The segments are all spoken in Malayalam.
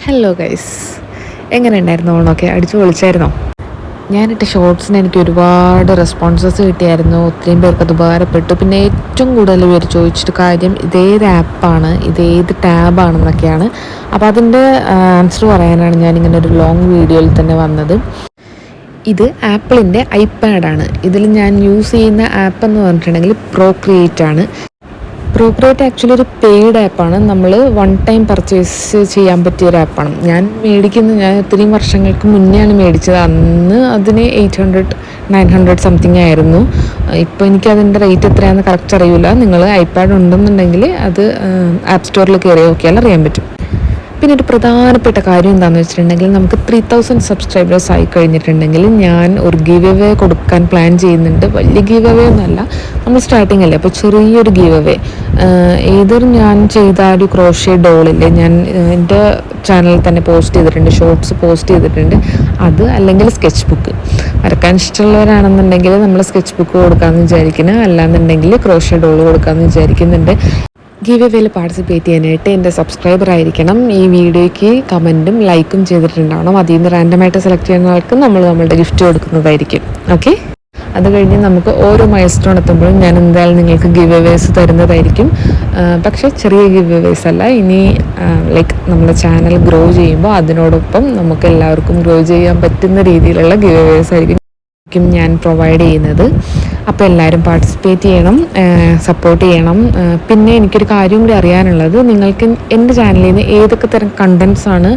ഹലോ ഗൈസ്, എങ്ങനെ ഉണ്ടായിരുന്നു? ഓണമൊക്കെ അടിച്ചു പൊളിച്ചായിരുന്നോ? ഞാനിട്ട ഷോർട്സിന് എനിക്ക് ഒരുപാട് റെസ്പോൺസസ് കിട്ടിയായിരുന്നു. ഒത്തിരിയും പേർക്ക് അത് ഉപകാരപ്പെട്ടു. പിന്നെ ഏറ്റവും കൂടുതൽ പേര് ചോദിച്ചിട്ട് കാര്യം ഇതേത് ആപ്പാണ്, ഇതേത് ടാബാണെന്നൊക്കെയാണ്. അപ്പോൾ അതിൻ്റെ ആൻസർ പറയാനാണ് ഞാനിങ്ങനെ ഒരു ലോങ് വീഡിയോയിൽ തന്നെ വന്നത്. ഇത് ആപ്പിളിൻ്റെ ഐപാഡാണ്. ഇതിൽ ഞാൻ യൂസ് ചെയ്യുന്ന ആപ്പ് എന്ന് പറഞ്ഞിട്ടുണ്ടെങ്കിൽ പ്രോക്രിയേറ്റ് ആണ്. പ്രോക്രിയേറ്റ് ആക്ച്വലി ഒരു പെയ്ഡ് ആപ്പാണ്. നമ്മൾ വൺ ടൈം പർച്ചേസ് ചെയ്യാൻ പറ്റിയൊരു ആപ്പാണ്. ഞാൻ ഒത്തിരി വർഷങ്ങൾക്ക് മുന്നെയാണ് മേടിച്ചത്. അന്ന് അതിന് 800-900 സംതിങ് ആയിരുന്നു. ഇപ്പോൾ എനിക്കതിൻ്റെ റേറ്റ് എത്രയാണെന്ന് കറക്റ്റ് അറിയില്ല. നിങ്ങൾ ഐപാഡ് ഉണ്ടെന്നുണ്ടെങ്കിൽ അത് ആപ്പ് സ്റ്റോറിൽ കയറി നോക്കിയാൽ അറിയാൻ പറ്റും. പിന്നെ ഒരു പ്രധാനപ്പെട്ട കാര്യം എന്താണെന്ന് വെച്ചിട്ടുണ്ടെങ്കിൽ, നമുക്ക് 3000 സബ്സ്ക്രൈബേഴ്സ് ആയി കഴിഞ്ഞിട്ടുണ്ടെങ്കിൽ ഞാൻ ഒരു ഗീവ് അവേ കൊടുക്കാൻ പ്ലാൻ ചെയ്യുന്നുണ്ട്. വലിയ ഗീവ് അവേ ഒന്നുമല്ല, നമ്മൾ സ്റ്റാർട്ടിങ് അല്ലേ, അപ്പോൾ ചെറിയൊരു ഗീവ് അവേ. ഞാൻ ചെയ്ത ഒരു ക്രോഷ്യ ഡോളില്ലേ, ഞാൻ എൻ്റെ ചാനലിൽ തന്നെ പോസ്റ്റ് ചെയ്തിട്ടുണ്ട്, ഷോർട്സ് പോസ്റ്റ് ചെയ്തിട്ടുണ്ട്. അത് അല്ലെങ്കിൽ സ്കെച്ച് ബുക്ക് വരക്കാൻ ഇഷ്ടമുള്ളവരാണെന്നുണ്ടെങ്കിൽ നമ്മൾ സ്കെച്ച് ബുക്ക് കൊടുക്കാമെന്ന് വിചാരിക്കുന്നു. അല്ലാന്നുണ്ടെങ്കിൽ ക്രോഷ്യ ഡോൾ കൊടുക്കാമെന്ന് വിചാരിക്കുന്നുണ്ട്. ഗീവ് എവേയിൽ പാർട്ടിസിപ്പേറ്റ് ചെയ്യാനായിട്ട് എൻ്റെ സബ്സ്ക്രൈബർ ആയിരിക്കണം. ഈ വീഡിയോയ്ക്ക് കമൻറ്റും ലൈക്കും ചെയ്തിട്ടുണ്ടാവണം. അതിൽ നിന്ന് റാൻഡമായിട്ട് സെലക്ട് ചെയ്യുന്ന ആൾക്ക് നമ്മളുടെ ഗിഫ്റ്റ് കൊടുക്കുന്നതായിരിക്കും. ഓക്കെ, അത് കഴിഞ്ഞ് നമുക്ക് ഓരോ മൈൽ സ്റ്റോൺ എത്തുമ്പോഴും ഞാൻ എന്തായാലും നിങ്ങൾക്ക് ഗിവ് എവേസ് തരുന്നതായിരിക്കും. പക്ഷേ ചെറിയ ഗിവ് എവേസ് അല്ല. ഇനി നമ്മുടെ ചാനൽ ഗ്രോ ചെയ്യുമ്പോൾ അതിനോടൊപ്പം നമുക്ക് എല്ലാവർക്കും ഗ്രോ ചെയ്യാൻ പറ്റുന്ന രീതിയിലുള്ള ഗിവ് എവേസ് ആയിരിക്കും ഞാൻ പ്രൊവൈഡ് ചെയ്യുന്നത്. അപ്പോൾ എല്ലാവരും പാർട്ടിസിപ്പേറ്റ് ചെയ്യണം, സപ്പോർട്ട് ചെയ്യണം. പിന്നെ എനിക്കൊരു കാര്യം കൂടി അറിയാനുള്ളത്, നിങ്ങൾക്ക് എൻ്റെ ചാനലിൽ നിന്ന് ഏതൊക്കെ തരം കണ്ടൻസാണ്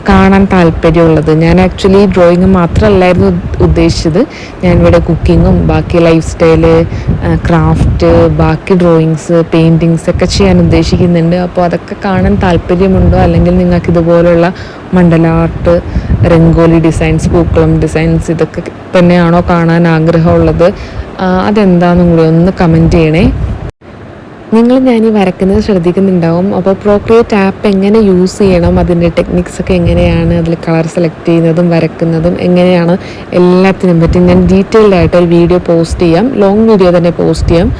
കാണാൻ താല്പര്യമുള്ളത്. ഞാൻ ആക്ച്വലി ഡ്രോയിങ് മാത്രമല്ലായിരുന്നു ഉദ്ദേശിച്ചത്. ഞാനിവിടെ കുക്കിങ്ങും ബാക്കി ലൈഫ് സ്റ്റൈല്, ക്രാഫ്റ്റ്, ബാക്കി ഡ്രോയിങ്സ്, പെയിൻറ്റിങ്സ് ഒക്കെ ചെയ്യാൻ ഉദ്ദേശിക്കുന്നുണ്ട്. അപ്പോൾ അതൊക്കെ കാണാൻ താല്പര്യമുണ്ടോ, അല്ലെങ്കിൽ നിങ്ങൾക്ക് ഇതുപോലുള്ള മണ്ഡല ആർട്ട്, രംഗോലി ഡിസൈൻസ്, പൂക്കളം ഡിസൈൻസ് ഇതൊക്കെ തന്നെയാണോ കാണാൻ ആഗ്രഹമുള്ളത്, അതെന്താണെന്നും കൂടി ഒന്ന് കമൻറ്റ് ചെയ്യണേ. ഞാൻ ഈ വരക്കുന്നത് ശ്രദ്ധിക്കുന്നുണ്ടാവും. അപ്പോൾ പ്രോക്രിയേറ്റ് ആപ്പ് എങ്ങനെ യൂസ് ചെയ്യണം, അതിൻ്റെ ടെക്നിക്സൊക്കെ എങ്ങനെയാണ്, അതിൽ കളർ സെലക്ട് ചെയ്യുന്നതും വരക്കുന്നതും എങ്ങനെയാണ്, എല്ലാത്തിനും പറ്റി ഞാൻ ഡീറ്റെയിൽഡ് ആയിട്ട് ഒരു വീഡിയോ പോസ്റ്റ് ചെയ്യാം. ലോങ് വീഡിയോ തന്നെ പോസ്റ്റ് ചെയ്യാം.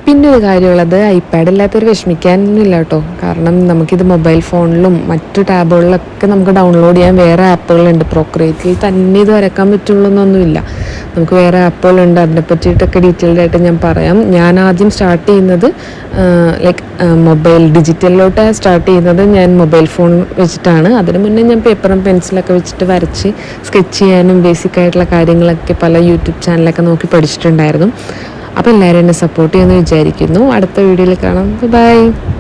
പിന്നെ ഒരു കാര്യമുള്ളത്, ഐപാഡ് ഇല്ലാത്തവർ വിഷമിക്കാനൊന്നുമില്ല കേട്ടോ. കാരണം നമുക്കിത് മൊബൈൽ ഫോണിലും മറ്റു ടാബുകളിലൊക്കെ നമുക്ക് ഡൗൺലോഡ് ചെയ്യാൻ വേറെ ആപ്പുകളുണ്ട്. പ്രോക്രിയേറ്റിൽ തന്നെ ഇത് വരക്കാൻ പറ്റുള്ളൂ എന്നൊന്നുമില്ല. നമുക്ക് വേറെ ആപ്പുകളുണ്ട്. അതിനെ പറ്റിയിട്ടൊക്കെ ഡീറ്റെയിൽഡ് ആയിട്ട് ഞാൻ പറയാം. ഞാൻ ആദ്യം സ്റ്റാർട്ട് ചെയ്യുന്നത് മൊബൈൽ ഡിജിറ്റലിലോട്ട് സ്റ്റാർട്ട് ചെയ്യുന്നത് ഞാൻ മൊബൈൽ ഫോൺ വെച്ചിട്ടാണ്. അതിന് മുന്നേ ഞാൻ പേപ്പറും പെൻസിലൊക്കെ വെച്ചിട്ട് വരച്ച് സ്കെച്ച് ചെയ്യാനും ബേസിക്കായിട്ടുള്ള കാര്യങ്ങളൊക്കെ പല യൂട്യൂബ് ചാനലൊക്കെ നോക്കി പഠിച്ചിട്ടുണ്ടായിരുന്നു. അപ്പോൾ എല്ലാവരും എന്നെ സപ്പോർട്ട് ചെയ്യുമെന്ന് വിചാരിക്കുന്നു. അടുത്ത വീഡിയോയിൽ കാണാം. ബൈ.